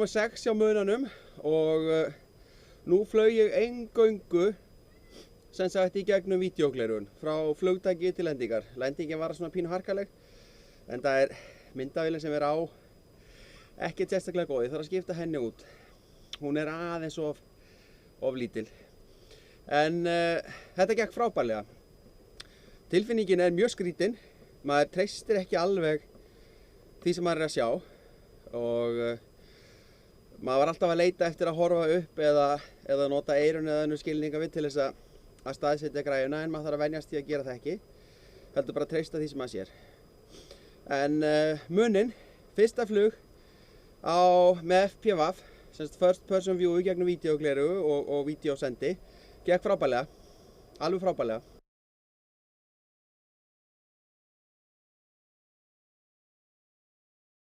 nummer 6 hjá munanum og nú flaug ég eingöngu sem sagt í gegnum vídeógleraugun frá flugtaki til lendingar. Lendingin var svona pínu harkaleg en það er myndavélin sem er á ekki sérstaklega góð. Ég þarf að skipta henni út. Hún er aðeins of lítil. En þetta gekk frábærlega. Tilfinningin er mjög skrítin. Maður treystir ekki alveg því sem maður er að sjá og maður var alltaf að leita eftir að horfa upp eða nota eyrun eða önnur skilningarvit til þess að staðsetja græjuna, en maður þarf að venjast því að gera það ekki. Heldur bara að treysta því sem maður sér. En muninn, fyrsta flug með FPV, semst First Person View í gegnum vídeogleru og vídeosendi, gekk frábærlega, alveg frábærlega.